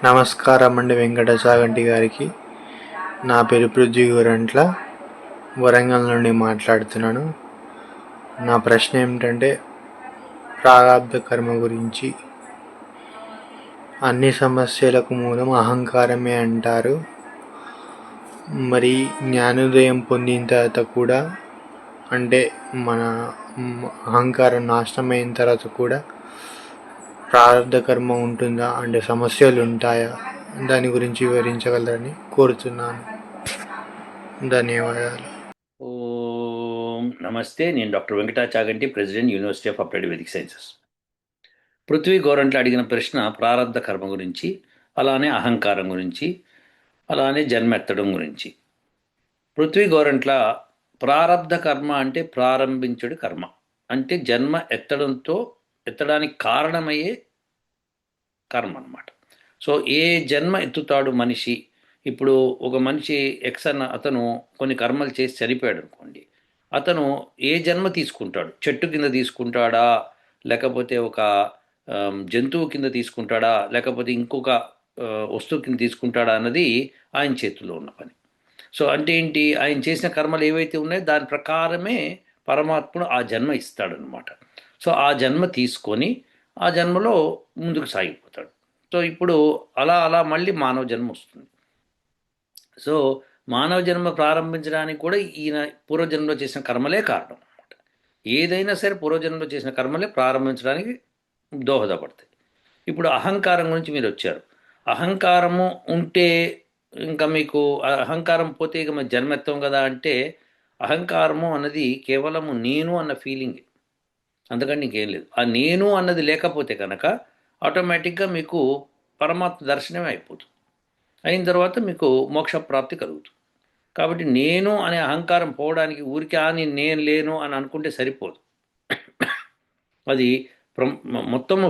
నమస్కారం అండి వెంకటచాగంటి గారికి. నా పేరు పృథ్వీ గోరంట్ల, వరంగల్ నుండి మాట్లాడుతున్నాను. నా ప్రశ్న ఏమిటంటే ప్రారంధ కర్మ గురించి. అన్ని సమస్యలకు మూలం అహంకారమే అంటారు. మరి జ్ఞానోదయం పొందిన తర్వాత కూడా, అంటే మన అహంకారం నాశనమైన తర్వాత కూడా ప్రారంధ కర్మ ఉంటుందా, అంటే సమస్యలు ఉంటాయా? దాని గురించి వివరించగలరని కోరుతున్నాను. ధన్యవాదాలు. ఓం నమస్తే. నేను doctor Venkata Chaganti, president, university of applied Vedic sciences. Prithvi Gorantla అడిగిన ప్రశ్న ప్రారంధ కర్మ గురించి, అలానే అహంకారం గురించి, అలానే జన్మెత్తడం గురించి. పృథ్వీ గోరంట్ల ప్రారంధ కర్మ అంటే ప్రారంభించుడు కర్మ, అంటే జన్మ ఎత్తడానికి కారణమయ్యే కర్మ అన్నమాట. సో ఏ జన్మ ఎత్తుతాడు మనిషి? ఇప్పుడు ఒక మనిషి ఎక్స్ అన్న అతను కొన్ని కర్మలు చేసి చనిపోయాడు అనుకోండి, అతను ఏ జన్మ తీసుకుంటాడు? చెట్టు కింద తీసుకుంటాడా, లేకపోతే ఒక జంతువు కింద తీసుకుంటాడా, లేకపోతే ఇంకొక వస్తువు కింద తీసుకుంటాడా అన్నది ఆయన చేతుల్లో ఉన్న పని. సో అంటే ఏంటి? ఆయన చేసిన కర్మలు ఏవైతే ఉన్నాయో దాని ప్రకారమే పరమాత్ముడు ఆ జన్మ ఇస్తాడనమాట. సో ఆ జన్మ తీసుకొని ఆ జన్మలో ముందుకు సాగిపోతాడు. సో ఇప్పుడు అలా అలా మళ్ళీ మానవ జన్మ వస్తుంది. సో మానవ జన్మ ప్రారంభించడానికి కూడా ఈయన పూర్వజన్మలో చేసిన కర్మలే కారణం అనమాట. ఏదైనా సరే పూర్వజన్మలో చేసిన కర్మలే ప్రారంభించడానికి దోహదపడతాయి. ఇప్పుడు అహంకారం గురించి మీరు వచ్చారు. అహంకారము ఉంటే ఇంకా మీకు అహంకారం పోతే ఇక మరి జన్మెత్తం కదా అంటే, అహంకారము అన్నది కేవలము నేను అన్న ఫీలింగ్, అందుకని ఇంకేం లేదు. ఆ నేను అన్నది లేకపోతే కనుక ఆటోమేటిక్గా మీకు పరమాత్మ దర్శనమే అయిపోతుంది. అయిన తర్వాత మీకు మోక్ష ప్రాప్తి కలుగుతుంది. కాబట్టి నేను అనే అహంకారం పోవడానికి ఊరికే అని నేను లేను అని అనుకుంటే సరిపోదు. అది మొత్తము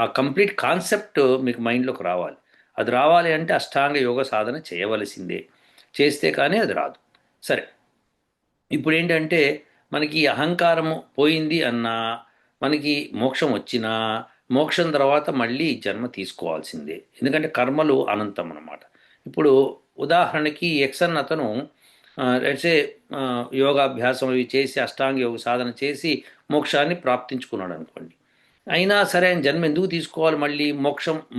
ఆ కంప్లీట్ కాన్సెప్ట్ మీకు మైండ్లోకి రావాలి. అది రావాలి అంటే అష్టాంగ యోగ సాధన చేయవలసిందే. చేస్తే కానీ అది రాదు. సరే, ఇప్పుడు ఏంటంటే మనకి అహంకారము పోయింది అన్నా, మనకి మోక్షం వచ్చినా, మోక్షం తర్వాత మళ్ళీ జన్మ తీసుకోవాల్సిందే. ఎందుకంటే కర్మలు అనంతం అన్నమాట. ఇప్పుడు ఉదాహరణకి ఎక్సన్ అతను లెట్సే యోగాభ్యాసం అవి చేసి అష్టాంగ యోగ సాధన చేసి మోక్షాన్ని ప్రాప్తించుకున్నాడు అనుకోండి. అయినా సరే ఆయన జన్మ ఎందుకు తీసుకోవాలి మళ్ళీ?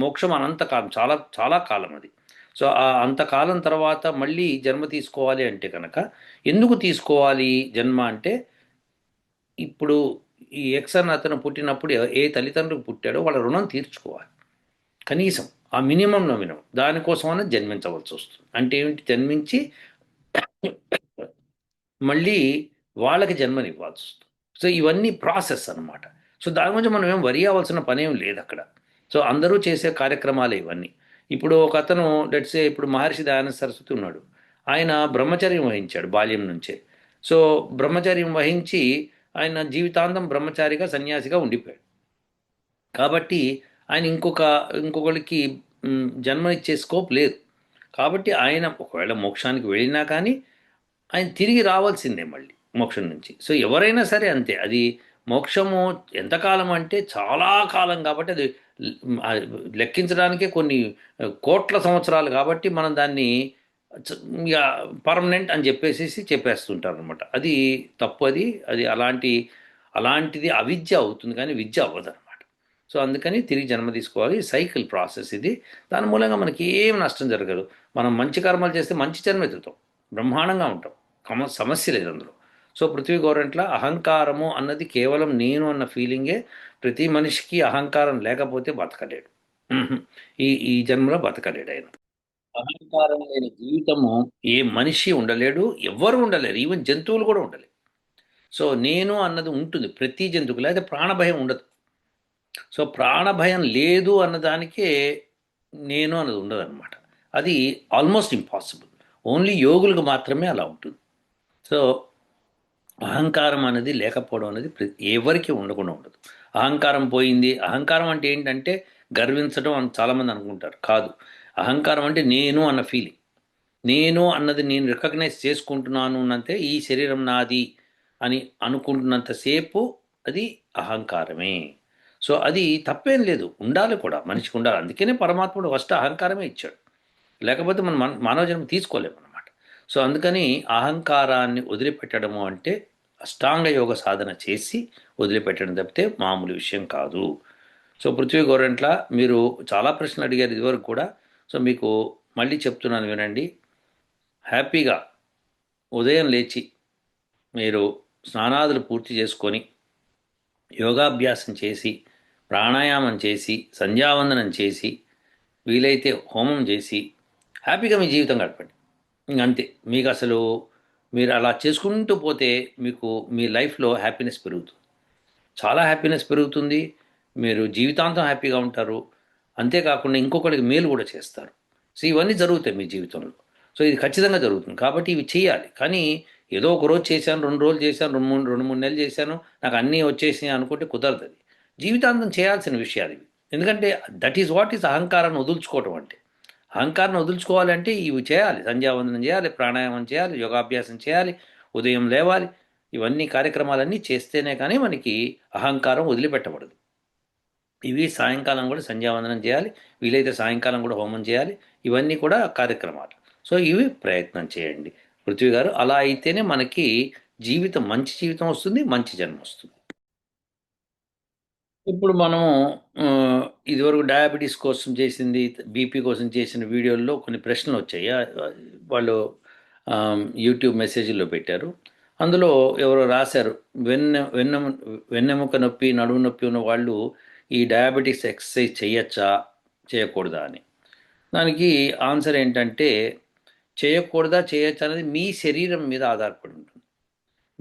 మోక్షం అనంతకాలం, చాలా చాలా కాలం అది. సో ఆ అంతకాలం తర్వాత మళ్ళీ జన్మ తీసుకోవాలి అంటే కనుక ఎందుకు తీసుకోవాలి జన్మ అంటే, ఇప్పుడు ఈ ఎక్సన్ అతను పుట్టినప్పుడు ఏ తల్లిదండ్రులకు పుట్టాడో వాళ్ళ రుణం తీర్చుకోవాలి. కనీసం ఆ మినిమం మినిమం దానికోసమైనా జన్మించవలసి వస్తుంది. అంటే ఏమిటి? జన్మించి మళ్ళీ వాళ్ళకి జన్మనివ్వాల్సి వస్తుంది. సో ఇవన్నీ ప్రాసెస్ అనమాట. సో దాని గురించి మనం ఏం వరి అవ్వాల్సిన పనేం లేదు అక్కడ. సో అందరూ చేసే కార్యక్రమాలే ఇవన్నీ. ఇప్పుడు ఒక అతను లెట్సే ఇప్పుడు మహర్షి దయానంద సరస్వతి ఉన్నాడు. ఆయన బ్రహ్మచర్యం వహించాడు బాల్యం నుంచే. సో బ్రహ్మచర్యం వహించి ఆయన జీవితాంతం బ్రహ్మచారిగా సన్యాసిగా ఉండిపోయాడు. కాబట్టి ఆయన ఇంకొకరికి జన్మనిచ్చే స్కోప్ లేదు. కాబట్టి ఆయన ఒకవేళ మోక్షానికి వెళ్ళినా కానీ ఆయన తిరిగి రావాల్సిందే మళ్ళీ మోక్షం నుంచి. సో ఎవరైనా సరే అంతే. అది మోక్షము ఎంతకాలం అంటే చాలా కాలం, కాబట్టి అది లెక్కించడానికే కొన్ని కోట్ల సంవత్సరాలు, కాబట్టి మనం దాన్ని ఇక పర్మనెంట్ అని చెప్పేస్తుంటారు అనమాట. అది తప్పు. అది అలాంటిది అవిద్య అవుతుంది, కానీ విద్య అవ్వదు అనమాట. సో అందుకని తిరిగి జన్మ తీసుకోవాలి. సైకిల్ ప్రాసెస్ ఇది. దాని మూలంగా మనకి ఏం నష్టం జరగదు. మనం మంచి కర్మలు చేస్తే మంచి జన్మ ఎత్తుతాం, బ్రహ్మాండంగా ఉంటాం, సమస్య లేదు అందులో. సో పృథ్వీ గోరంట్ల అహంకారము అన్నది కేవలం నేను అన్న ఫీలింగే. ప్రతి మనిషికి అహంకారం లేకపోతే బతకలేడు. ఈ ఈ జన్మలో బతకలేడు ఆయన. అహంకారం లేని జీవితము ఏ మనిషి ఉండలేడు, ఎవ్వరు ఉండలేరు, ఈవెన్ జంతువులు కూడా ఉండలేరు. సో నేను అన్నది ఉంటుంది ప్రతి జంతువుకి, లేదా ప్రాణభయం ఉండదు. సో ప్రాణభయం లేదు అన్నదానికే నేను అన్నది ఉండదు అనమాట. అది ఆల్మోస్ట్ ఇంపాసిబుల్. ఓన్లీ యోగులకు మాత్రమే అలా ఉంటుంది. సో అహంకారం అనేది లేకపోవడం అనేది ఎవరికి ఉండకుండా ఉండదు. అహంకారం పోయింది. అహంకారం అంటే ఏంటంటే గర్వించడం అని చాలామంది అనుకుంటారు. కాదు, అహంకారం అంటే నేను అన్న ఫీలింగ్. నేను అన్నది నేను రికగ్నైజ్ చేసుకుంటున్నాను అంటే ఈ శరీరం నాది అని అనుకుంటున్నంతసేపు అది అహంకారమే. సో అది తప్పేం లేదు, ఉండాలి కూడా, మనిషికి ఉండాలి. అందుకనే పరమాత్ముడు ఫస్ట్ అహంకారమే ఇచ్చాడు, లేకపోతే మనం మానవ జన్మ తీసుకోలేము అనమాట. సో అందుకని అహంకారాన్ని వదిలిపెట్టడము అంటే అష్టాంగ యోగ సాధన చేసి వదిలిపెట్టడం తప్పితే మామూలు విషయం కాదు. సో పృథ్వీ గోరెంట్ల, మీరు చాలా ప్రశ్నలు అడిగారు ఇదివరకు కూడా. సో మీకు మళ్ళీ చెప్తున్నాను వినండి. హ్యాపీగా ఉదయం లేచి మీరు స్నానాదులు పూర్తి చేసుకొని యోగాభ్యాసం చేసి ప్రాణాయామం చేసి సంధ్యావందనం చేసి వీలైతే హోమం చేసి హ్యాపీగా మీ జీవితం గడపండి. అంతే. మీకు అసలు మీరు అలా చేసుకుంటూ పోతే మీకు మీ లైఫ్లో హ్యాపీనెస్ పెరుగుతుంది, చాలా హ్యాపీనెస్ పెరుగుతుంది. మీరు జీవితాంతం హ్యాపీగా ఉంటారు. అంతేకాకుండా ఇంకొకరికి మేలు కూడా చేస్తారు. సో ఇవన్నీ జరుగుతాయి మీ జీవితంలో. సో ఇది ఖచ్చితంగా జరుగుతుంది. కాబట్టి ఇవి చేయాలి. కానీ ఏదో ఒక రోజు చేశాను, 2 రోజులు చేశాను, 2 3 నెలలు చేశాను, నాకు అన్నీ వచ్చేసినాయి అనుకుంటే కుదరదు. అది జీవితాంతం చేయాల్సిన విషయాలు ఇవి. ఎందుకంటే దట్ ఈజ్ వాట్ ఈజ్ అహంకారాన్ని వదులుచుకోవటం అంటే. అహంకారాన్ని వదులుచుకోవాలంటే ఇవి చేయాలి. సంధ్యావందనం చేయాలి, ప్రాణాయామం చేయాలి, యోగాభ్యాసం చేయాలి, ఉదయం లేవాలి. ఇవన్నీ కార్యక్రమాలన్నీ చేస్తేనే కానీ మనకి అహంకారం వదిలిపెట్టబడదు. ఇవి సాయంకాలం కూడా సంధ్యావందనం చేయాలి, వీలైతే సాయంకాలం కూడా హోమం చేయాలి. ఇవన్నీ కూడా కార్యక్రమాలు. సో ఇవి ప్రయత్నం చేయండి పృథ్వీ గారు. అలా అయితేనే మనకి జీవితం, మంచి జీవితం వస్తుంది, మంచి జన్మ వస్తుంది. ఇప్పుడు మనము ఇదివరకు డయాబెటీస్ కోసం చేసింది, బీపీ కోసం చేసిన వీడియోల్లో కొన్ని ప్రశ్నలు వచ్చాయి. వాళ్ళు యూట్యూబ్ మెసేజ్లో పెట్టారు. అందులో ఎవరో రాశారు, వెన్నెముక నొప్పి, నడుము నొప్పి ఉన్న వాళ్ళు ఈ డయాబెటిక్స్ ఎక్సర్సైజ్ చేయొచ్చా చేయకూడదా అని. దానికి ఆన్సర్ ఏంటంటే, చేయకూడదా చేయొచ్చా అనేది మీ శరీరం మీద ఆధారపడి ఉంటుంది.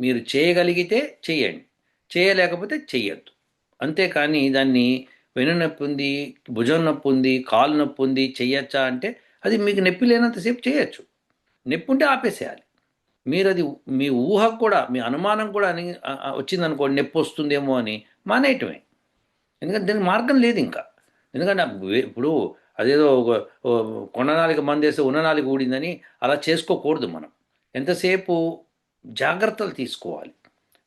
మీరు చేయగలిగితే చేయండి, చేయలేకపోతే చెయ్యొద్దు. అంతేకాని దాన్ని వెన్ను నొప్పి ఉంది, భుజం నొప్పి ఉంది, కాలు నొప్పి ఉంది, చెయ్యొచ్చా అంటే అది మీకు నొప్పి లేనంతసేపు చేయొచ్చు. నొప్పి ఉంటే ఆపేసేయాలి. మీరు అది మీ ఊహకు కూడా, మీ అనుమానం కూడా అని వచ్చిందనుకోండి, నొప్పి వస్తుందేమో అని మానేయటమే. ఎందుకంటే దీనికి మార్గం లేదు ఇంకా. ఎందుకంటే ఇప్పుడు అదేదో కొననాలిక మందేస్తే ఉన్ననాలిక ఊడిందని అలా చేసుకోకూడదు మనం. ఎంతసేపు జాగ్రత్తలు తీసుకోవాలి.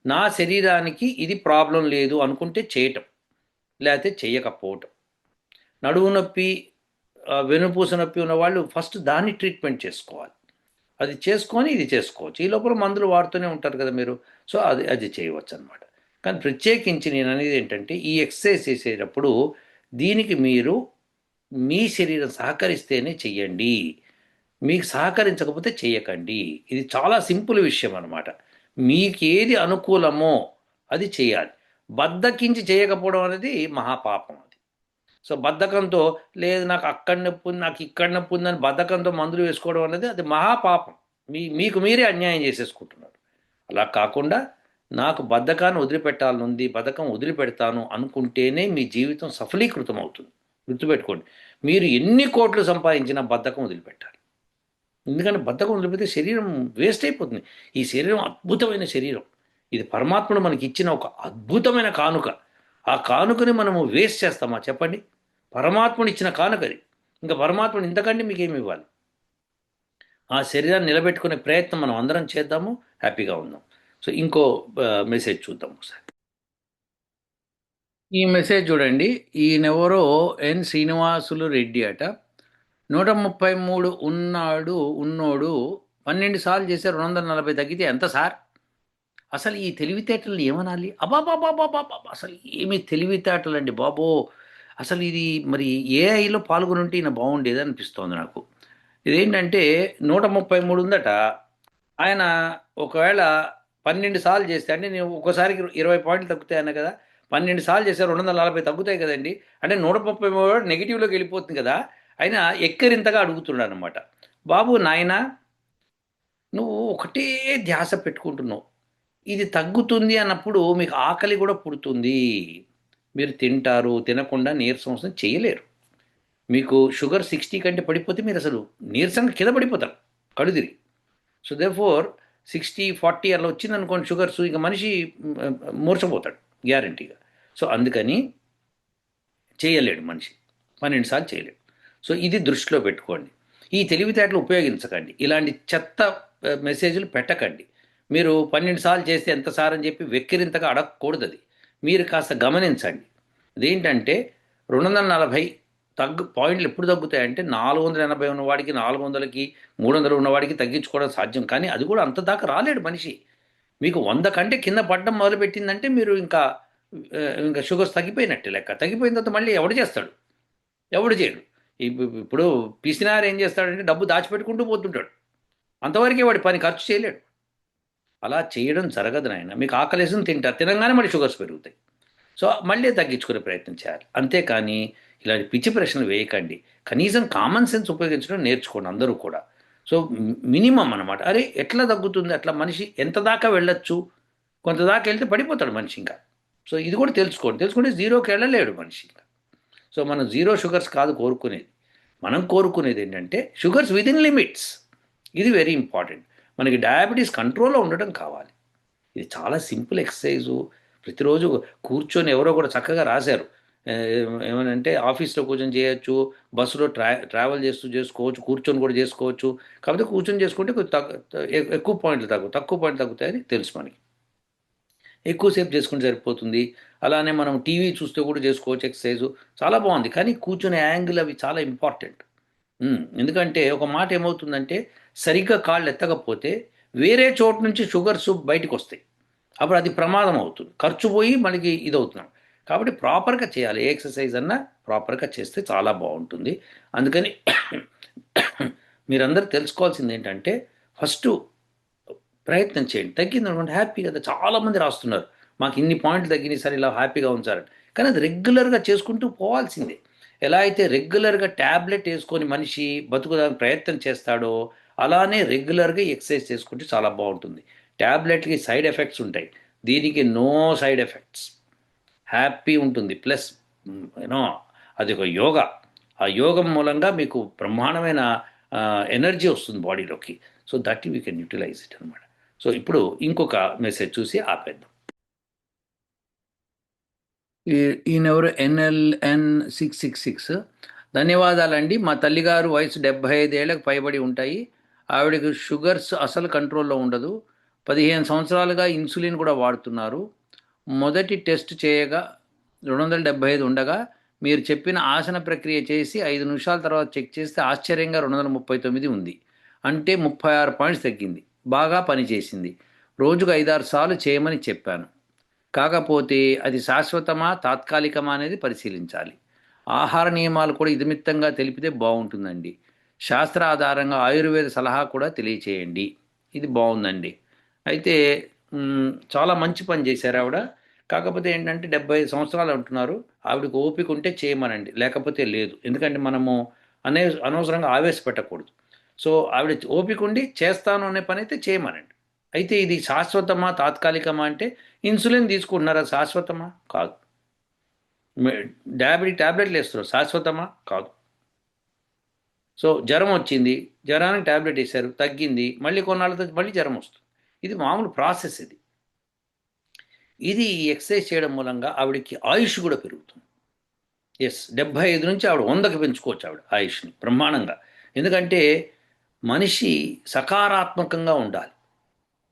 నా శరీరానికి ఇది ప్రాబ్లం లేదు అనుకుంటే చేయటం, లేకపోతే చేయకపోవటం. నడువు నొప్పి, వెనుపూస నొప్పి ఉన్న వాళ్ళు ఫస్ట్ దాన్ని ట్రీట్మెంట్ చేసుకోవాలి. అది చేసుకొని ఇది చేసుకోవచ్చు. ఈ లోపల మందులు వాడుతూనే ఉంటారు కదా మీరు. సో అది చేయవచ్చు అనమాట. కానీ ప్రత్యేకించి నేను అనేది ఏంటంటే, ఈ ఎక్సర్సైజ్ చేసేటప్పుడు దీనికి మీరు మీ శరీరం సహకరిస్తేనే చెయ్యండి, మీకు సహకరించకపోతే చేయకండి. ఇది చాలా సింపుల్ విషయం అనమాట. మీకు ఏది అనుకూలమో అది చేయాలి. బద్ధకించి చేయకపోవడం అనేది మహాపాపం అది. సో బద్ధకంతో, లేదు నాకు అక్కడ నొప్పి ఉంది, నాకు ఇక్కడ నొప్పి ఉందని బద్ధకంతో మందులు వేసుకోవడం అనేది అది మహాపాపం. మీకు మీరే అన్యాయం చేసేసుకుంటున్నారు. అలా కాకుండా నాకు బద్ధకాన్ని వదిలిపెట్టాలనుంది, బద్ధకం వదిలిపెడతాను అనుకుంటేనే మీ జీవితం సఫలీకృతం అవుతుంది. గుర్తుపెట్టుకోండి, మీరు ఎన్ని కోట్లు సంపాదించినా బద్ధకం వదిలిపెట్టాలి. ఎందుకంటే బద్ధకం వదిలిపెడితే శరీరం వేస్ట్ అయిపోతుంది. ఈ శరీరం అద్భుతమైన శరీరం. ఇది పరమాత్ముడు మనకి ఇచ్చిన ఒక అద్భుతమైన కానుక. ఆ కానుకని మనము వేస్ట్ చేస్తామా చెప్పండి? పరమాత్ముడు ఇచ్చిన కానుకది. ఇంకా పరమాత్ముడు ఇంతకంటే మీకేమి ఇవ్వాలి? ఆ శరీరాన్ని నిలబెట్టుకునే ప్రయత్నం మనం అందరం చేద్దాము, హ్యాపీగా ఉందాం. సో ఇంకో మెసేజ్ చూద్దాం ఒకసారి. ఈ మెసేజ్ చూడండి. ఈయనెవరో ఎన్ శ్రీనివాసులు రెడ్డి అట. 133 ఉన్నోడు 12 సార్లు చేస్తే 240 తగ్గితే ఎంత సార్? అసలు ఈ తెలివితేటలు ఏమనాలి? అబాబాబాబాబా, అసలు ఏమి తెలివితేటలండి బాబో. అసలు ఇది మరి ఏఐలో పాల్గొనుంటే ఈయన బాగుండేది అనిపిస్తోంది నాకు. ఇదేంటంటే 133 ఉందట. ఆయన ఒకవేళ 12 సార్లు చేస్తే, అంటే నేను ఒకసారికి 20 పాయింట్లు తగ్గుతాయన్న కదా, 12 సార్లు చేస్తే 240 తగ్గుతాయి కదండి. అంటే 133 నెగిటివ్లోకి వెళ్ళిపోతుంది కదా. ఆయన ఎక్కరింతగా అడుగుతున్నాడు అనమాట. బాబు నాయనా, నువ్వు ఒకటే ధ్యాస పెట్టుకుంటున్నావు. ఇది తగ్గుతుంది అన్నప్పుడు మీకు ఆకలి కూడా పుడుతుంది. మీరు తింటారు, తినకుండా నీరసం వస్తుంది, చేయలేరు. మీకు షుగర్ 60 కంటే పడిపోతే మీరు అసలు నీరసంగా కింద పడిపోతారు, కడుదిరి. సో దేర్ఫోర్ 60-40 అలా వచ్చిందనుకోండి షుగర్స్, ఇక మనిషి మూర్చపోతాడు గ్యారంటీగా. సో అందుకని చేయలేడు మనిషి, 12 సార్లు చేయలేడు. సో ఇది దృష్టిలో పెట్టుకోండి. ఈ తెలివితేటలు ఉపయోగించకండి, ఇలాంటి చెత్త మెసేజ్లు పెట్టకండి. మీరు 12 సార్లు చేస్తే ఎంత సార్ అని చెప్పి వెక్కిరింతగా అడగకూడదు. అది మీరు కాస్త గమనించండి. ఇదేంటంటే 240 పాయింట్లు ఎప్పుడు తగ్గుతాయంటే 480 ఉన్నవాడికి 400కి 300 ఉన్నవాడికి తగ్గించుకోవడం సాధ్యం. కానీ అది కూడా అంత దాకా రాలేడు మనిషి. మీకు 100 కంటే కింద పడడం మొదలుపెట్టిందంటే మీరు ఇంకా షుగర్స్ తగ్గిపోయినట్టే లెక్క. తగ్గిపోయిన తర్వాత మళ్ళీ ఎవడు చేస్తాడు? ఎవడు చేయడు. ఇప్పుడు పిసినారు ఏం చేస్తాడంటే డబ్బు దాచిపెట్టుకుంటూ పోతుంటాడు. అంతవరకే వాడి పని, ఖర్చు చేయలేడు. అలా చేయడం జరగదు నాయన. మీకు ఆకలేసిన తింటారు, తినగానే మళ్ళీ షుగర్స్ పెరుగుతాయి. సో మళ్ళీ తగ్గించుకునే ప్రయత్నం చేయాలి. అంతేకాని ఇలాంటి పిచ్చి ప్రశ్నలు వేయకండి. కనీసం కామన్ సెన్స్ ఉపయోగించడం నేర్చుకోండి అందరూ కూడా. సో మినిమం అనమాట. అరే ఎట్లా తగ్గుతుంది, అట్లా మనిషి ఎంత దాకా వెళ్ళొచ్చు, కొంత దాకా వెళ్తే పడిపోతాడు మనిషి ఇంకా. సో ఇది కూడా తెలుసుకుంటే జీరోకి వెళ్ళలేడు మనిషి ఇంకా. సో మనం జీరో షుగర్స్ కాదు కోరుకునేది. మనం కోరుకునేది ఏంటంటే షుగర్స్ విదిన్ లిమిట్స్. ఇది వెరీ ఇంపార్టెంట్. మనకి డయాబెటీస్ కంట్రోల్లో ఉండడం కావాలి. ఇది చాలా సింపుల్ ఎక్సర్సైజు. ప్రతిరోజు కూర్చొని ఎవరో కూడా చక్కగా రాశారు. ఏమనంటే ఆఫీస్లో కూర్చొని చేయొచ్చు, బస్సులో ట్రావెల్ చేస్తూ చేసుకోవచ్చు, కూర్చొని కూడా చేసుకోవచ్చు. కాకపోతే కూర్చొని చేసుకుంటే ఎక్కువ పాయింట్లు తక్కువ పాయింట్లు తగ్గుతాయని తెలుసు మనకి. ఎక్కువసేపు చేసుకుంటే సరిపోతుంది. అలానే మనం టీవీ చూస్తూ కూడా చేసుకోవచ్చు ఎక్సర్సైజు. చాలా బాగుంది. కానీ కూర్చునే యాంగిల్ అవి చాలా ఇంపార్టెంట్. ఎందుకంటే ఒక మాట ఏమవుతుందంటే సరిగ్గా కాళ్ళు ఎత్తకపోతే వేరే చోటు నుంచి షుగర్స్ బయటకు వస్తాయి. అప్పుడు అది ప్రమాదం అవుతుంది. ఖర్చు పోయి మనకి ఇదవుతున్నాం. కాబట్టి ప్రాపర్గా చేయాలి. ఏ ఎక్సర్సైజ్ అన్నా ప్రాపర్గా చేస్తే చాలా బాగుంటుంది. అందుకని మీరందరూ తెలుసుకోవాల్సింది ఏంటంటే ఫస్ట్ ప్రయత్నం చేయండి. తగ్గింది అనుకోండి హ్యాపీ కదా. చాలామంది రాస్తున్నారు మాకు ఇన్ని పాయింట్లు తగ్గినాయి సార్, ఇలా హ్యాపీగా ఉంచారని. కానీ అది రెగ్యులర్గా చేసుకుంటూ పోవాల్సిందే. ఎలా అయితే రెగ్యులర్గా ట్యాబ్లెట్ వేసుకొని మనిషి బతుకుదానికి ప్రయత్నం చేస్తాడో అలానే రెగ్యులర్గా ఎక్సర్సైజ్ చేసుకుంటే చాలా బాగుంటుంది. ట్యాబ్లెట్కి సైడ్ ఎఫెక్ట్స్ ఉంటాయి, దీనికి నో సైడ్ ఎఫెక్ట్స్. హ్యాపీ ఉంటుంది. ప్లస్ యూనో అది ఒక యోగా. ఆ యోగం మూలంగా మీకు బ్రహ్మాండమైన ఎనర్జీ వస్తుంది బాడీలోకి. So that we can utilize it అనమాట. సో ఇప్పుడు ఇంకొక మెసేజ్ చూసి ఆపేద్దాం. ఈయనెవరు NLN666. ధన్యవాదాలండి. మా తల్లిగారు వయసు 75 ఏళ్ళకు పైబడి ఉంటాయి. ఆవిడకి షుగర్స్ అసలు కంట్రోల్లో ఉండదు. 15 సంవత్సరాలుగా ఇన్సులిన్ కూడా వాడుతున్నారు. మొదటి టెస్ట్ చేయగా 275 ఉండగా మీరు చెప్పిన ఆసన ప్రక్రియ చేసి 5 నిమిషాల తర్వాత చెక్ చేస్తే ఆశ్చర్యంగా 239 ఉంది. అంటే 36 పాయింట్స్ తగ్గింది. బాగా పనిచేసింది. రోజుకు 5-6 సార్లు చేయమని చెప్పాను. కాకపోతే అది శాశ్వతమా తాత్కాలికమా అనేది పరిశీలించాలి. ఆహార నియమాలు కూడా ఇదమిత్తంగా తెలిపితే బాగుంటుందండి. శాస్త్ర ఆధారంగా ఆయుర్వేద సలహా కూడా తెలియచేయండి. ఇది బాగుందండి. అయితే చాలా మంచి పని చేశారు ఆవిడ. కాకపోతే ఏంటంటే 75 సంవత్సరాలు అంటున్నారు. ఆవిడకి ఓపిక ఉంటే చేయమనండి, లేకపోతే లేదు. ఎందుకంటే మనము అనవసరంగా ఆవేశపెట్టకూడదు. సో ఆవిడ ఓపిక ఉండి చేస్తాను అనే పని అయితే చేయమనండి. అయితే ఇది శాశ్వతమా తాత్కాలికమా అంటే ఇన్సులిన్ తీసుకుంటున్నారా శాశ్వతమా? కాదు. డయాబెటిక్ ట్యాబ్లెట్లు వేస్తున్నారు శాశ్వతమా? కాదు. సో జ్వరం వచ్చింది, జ్వరానికి ట్యాబ్లెట్ వేశారు, తగ్గింది, మళ్ళీ కొన్నాళ్ళతో మళ్ళీ జ్వరం వస్తుంది. ఇది మామూలు ప్రాసెస్. ఇది ఎక్సర్సైజ్ చేయడం మూలంగా ఆవిడకి ఆయుష్ కూడా పెరుగుతుంది. 75 నుంచి ఆవిడ 100కి పెంచుకోవచ్చు ఆవిడ ఆయుష్ని బ్రహ్మాండంగా. ఎందుకంటే మనిషి సకారాత్మకంగా ఉండాలి.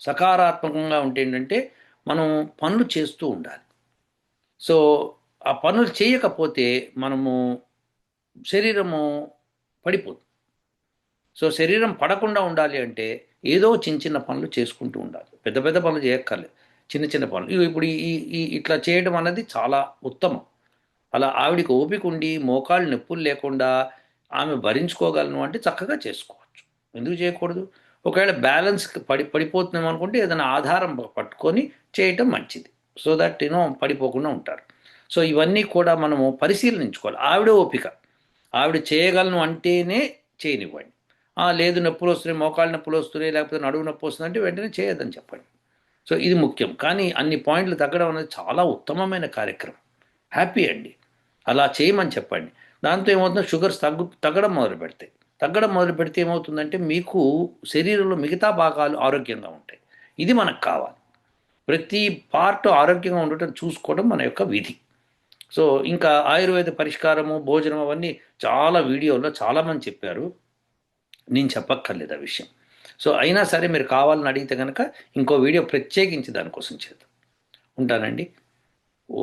సకారాత్మకంగా ఉంటే ఏంటంటే మనం పనులు చేస్తూ ఉండాలి. సో ఆ పనులు చేయకపోతే మనము శరీరము పడిపోతుంది. సో శరీరం పడకుండా ఉండాలి అంటే ఏదో చిన్న చిన్న పనులు చేసుకుంటూ ఉండాలి. పెద్ద పెద్ద పనులు చేయక్కర్లేదు, చిన్న చిన్న పనులు. ఇప్పుడు ఇట్లా చేయడం అన్నది చాలా ఉత్తమం. అలా ఆవిడికి ఓపిక ఉండి మోకాళ్ళు నొప్పులు లేకుండా ఆమె భరించుకోగలను అంటే చక్కగా చేసుకోవచ్చు. ఎందుకు చేయకూడదు? ఒకవేళ బ్యాలెన్స్ పడిపోతున్నాం అనుకుంటే ఏదైనా ఆధారం పట్టుకొని చేయటం మంచిది. సో దట్ పడిపోకుండా ఉంటారు. సో ఇవన్నీ కూడా మనము పరిశీలించుకోవాలి. ఆవిడ ఓపిక, ఆవిడ చేయగలను అంటేనే చేయనివ్వండి. లేదు నొప్పులు వస్తున్నాయి, మోకాళ్ళు నొప్పులు వస్తున్నాయి, లేకపోతే నడువు నొప్పి వస్తుందంటే వెంటనే చేయొద్దని చెప్పండి. సో ఇది ముఖ్యం. కానీ అన్ని పాయింట్లు తగ్గడం అనేది చాలా ఉత్తమమైన కార్యక్రమం. హ్యాపీ అండి. అలా చేయమని చెప్పండి. దాంతో ఏమవుతుందో షుగర్స్ తగ్గడం మొదలు పెడితే ఏమవుతుందంటే మీకు శరీరంలో మిగతా భాగాలు ఆరోగ్యంగా ఉంటాయి. ఇది మనకు కావాలి. ప్రతి పార్ట్ ఆరోగ్యంగా ఉండటం చూసుకోవడం మన యొక్క విధి. సో ఇంకా ఆయుర్వేద పరిష్కారము, భోజనం అవన్నీ చాలా వీడియోల్లో చాలామంది చెప్పారు. నేను చెప్పక్కర్లేదు ఆ విషయం. సో అయినా సరే మీరు కావాలని అడిగితే కనుక ఇంకో వీడియో ప్రత్యేకించి దానికోసం చేద్దాం. ఉంటానండి. ఓ